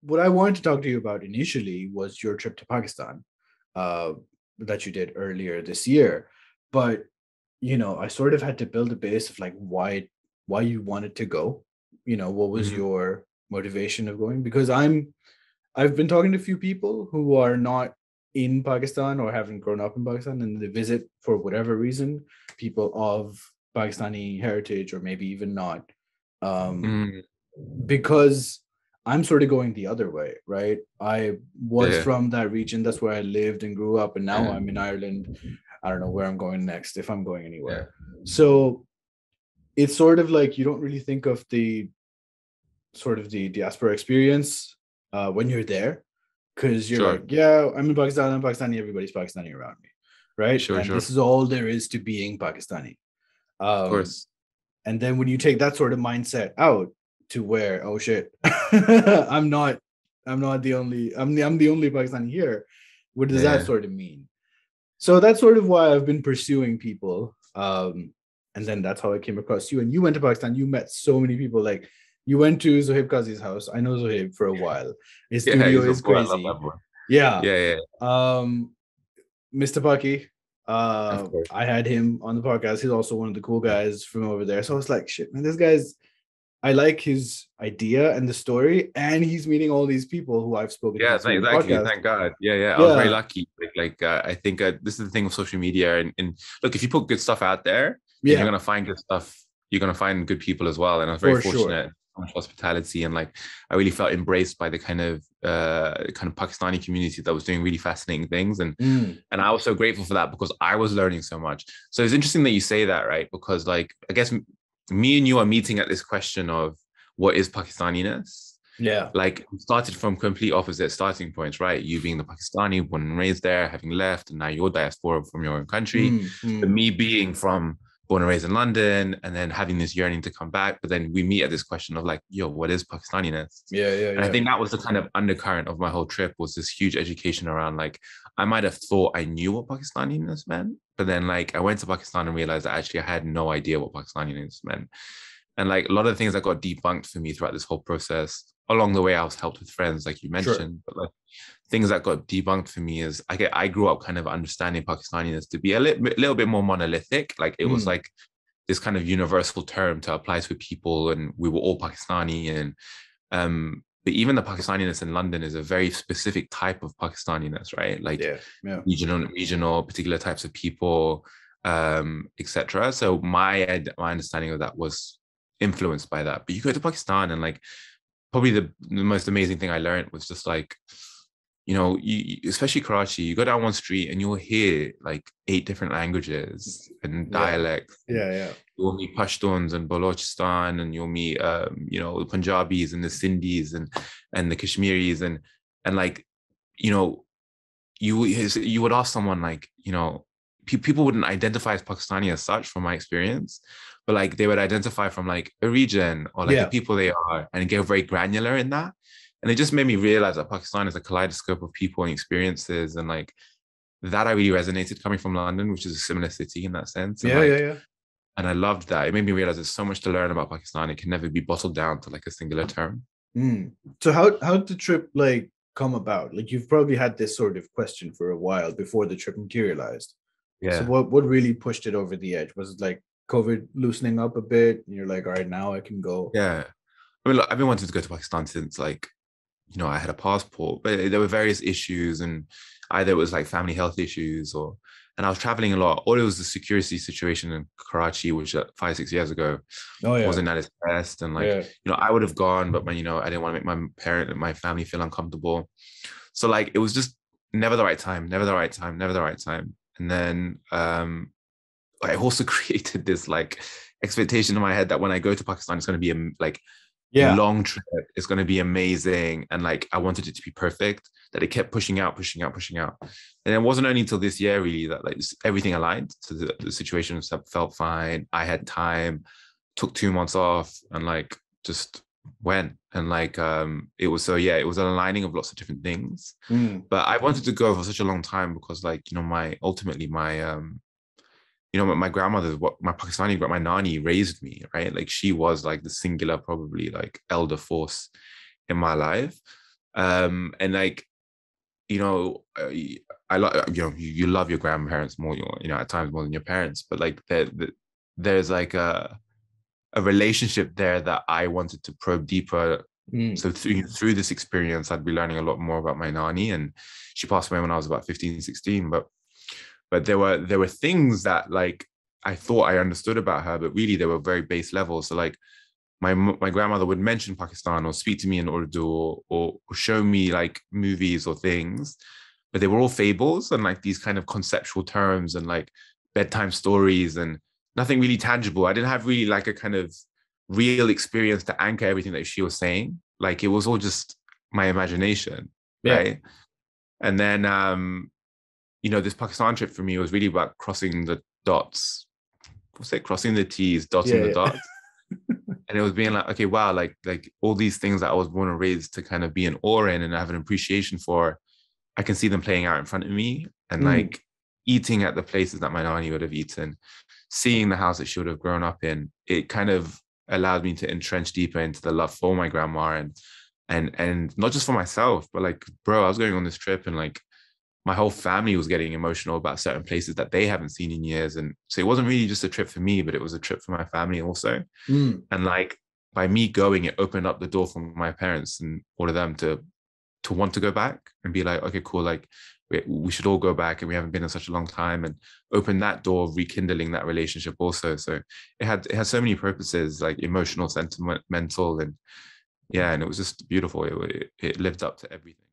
what I wanted to talk to you about initially was your trip to Pakistan, uh, that you did earlier this year. But I sort of had to build a base of like why you wanted to go. What was Mhm. your motivation of going? Because I've been talking to a few people who are not in Pakistan or haven't grown up in Pakistan, and they visit for whatever reason, people of Pakistani heritage or maybe even not. Um, Mm, because I'm sort of going the other way, right? I was yeah, from that region. That's where I lived and grew up. And now yeah, I'm in Ireland. I don't know where I'm going next, if I'm going yeah, anywhere. So it's sort of like you don't really think of the sort of the diaspora experience when you're there, because you're sure, like, yeah, I'm in Pakistan, I'm Pakistani, everybody's Pakistani around me, right? sure, And sure, this is all there is to being Pakistani. of Um, course. and then when you take that sort of mindset out to where, oh shit, I'm not, I'm the only Pakistani here. What does that Yeah, sort of mean? So that's sort of why I've been pursuing people. And then that's how I came across you. And you went to Pakistan. You met so many people. Like you went to Zohaib Kazi's house. I know Zohaib for a while. His yeah, studio he's a is boy. I love crazy. that boy. Yeah. Yeah, yeah, Um, Mr. Bucky. of course. I had him on the podcast. He's also one of the cool guys from over there. So I was like, shit, man, this guy's I like his idea and the story, and he's meeting all these people who I've spoken to Yeah, through the exactly. podcast. Thank God. Yeah, yeah. I was very Yeah, lucky. I think this is the thing with social media, and look, if you put good stuff out there, then you're yeah, gonna find good stuff. You're gonna find good people as well. And I was very for sure. fortunate, so much hospitality, and like I really felt embraced by the kind of Pakistani community that was doing really fascinating things, Mm, and I was so grateful for that because I was learning so much. So it's interesting that you say that, right? Because like I guess me and you are meeting at this question of what is Pakistaniness. yeah. Like started from complete opposite starting points, right? You being the Pakistani, born and raised there, having left, and now you're diaspora from your own country. Mm, But mm. me being from born and raised in London, and then having this yearning to come back. But then we meet at this question of like, yo, what is Pakistaniness? Yeah, yeah, And I yeah. think that was the kind of undercurrent of my whole trip was this huge education around like I might have thought I knew what Pakistaniness meant, but then like I went to Pakistan and realized that actually I had no idea what Pakistaniness meant. And like a lot of the things that got debunked for me throughout this whole process, along the way, I was helped with friends, like you Sure. mentioned, but like things that got debunked for me is I grew up kind of understanding Pakistaniness to be a little bit more monolithic. Like it was Mm, like this kind of universal term to apply to people, and we were all Pakistani. And but even the Pakistaniness in London is a very specific type of Pakistaniness, right? Like yeah, yeah. regional, particular types of people, etc. So my understanding of that was influenced by that. But you go to Pakistan and like probably the most amazing thing I learned was just like, especially Karachi, you go down one street and you'll hear like 8 different languages and Yeah, dialects. yeah, yeah. You'll meet Pashtuns and Balochistan, and you'll meet, the Punjabis and the Sindhis and the Kashmiris and like, you know, you would ask someone like, people wouldn't identify as Pakistani as such from my experience, but like they would identify from like a region or like the Yeah. people they are and get very granular in that. And it just made me realize that Pakistan is a kaleidoscope of people and experiences. And like that I really resonated coming from London, which is a similar city in that sense. Yeah, yeah, yeah. And I loved that. It made me realize there's so much to learn about Pakistan. It can never be bottled down to like a singular term. Mm. So how did the trip like come about? Like you've probably had this sort of question for a while before the trip materialized. So Yeah. what really pushed it over the edge? Was it like COVID loosening up a bit and you're like, all right, now I can go? Yeah. I mean, look, I've been wanting to go to Pakistan since like I had a passport, but there were various issues, and either it was like family health issues and I was traveling a lot, or it was the security situation in Karachi, which 5, 6 years ago Oh yeah. wasn't at its best. And like, Yeah. I would have gone, but I didn't want to make my parent and my family feel uncomfortable. So like, it was just never the right time, never the right time, never the right time. And then, I also created this like expectation in my head that when I go to Pakistan, it's going to be like a Yeah. long trip. It's going to be amazing. And like, I wanted it to be perfect, that it kept pushing out, pushing out, pushing out. And it wasn't only until this year really that like everything aligned to the situation felt fine. I had time, took 2 months off and like just went. And like, it was, so yeah, it was an aligning of lots of different things. Mm. But I wanted to go for such a long time because like, my grandmother, what my Pakistani, my nani raised me, right? Like she was like the singular, probably like elder force in my life. And like, you know, I love, you know, you love your grandparents more, you know, at times more than your parents, but like there's like a relationship there that I wanted to probe deeper. Mm. So through this experience, I'd be learning a lot more about my nani, and she passed away when I was about 15, 16. But there were things that like I thought I understood about her, but really they were very base level. So like my grandmother would mention Pakistan or speak to me in Urdu, or show me like movies or things, but they were all fables and like these kind of conceptual terms and like bedtime stories and nothing really tangible. I didn't have really like a kind of real experience to anchor everything that she was saying. Like it was all just my imagination, Yeah. right? And then you know, this Pakistan trip for me was really about crossing the dots. What's it? Crossing the T's, dotting the Yeah. dots. And it was being like, okay, wow, like all these things that I was born and raised to kind of be in awe in and have an appreciation for, I can see them playing out in front of me, and Mm. like eating at the places that my nanny would have eaten, seeing the house that she would have grown up in. It kind of allowed me to entrench deeper into the love for my grandma, and not just for myself, but like, bro, I was going on this trip and like my whole family was getting emotional about certain places that they haven't seen in years. And so it wasn't really just a trip for me, but it was a trip for my family also. Mm. And like by me going, it opened up the door for my parents and all of them to want to go back and be like, okay, cool, like we should all go back, and we haven't been in such a long time, and open that door of rekindling that relationship also. So it had so many purposes, like emotional, sentimental, and yeah, and it was just beautiful. It lived up to everything.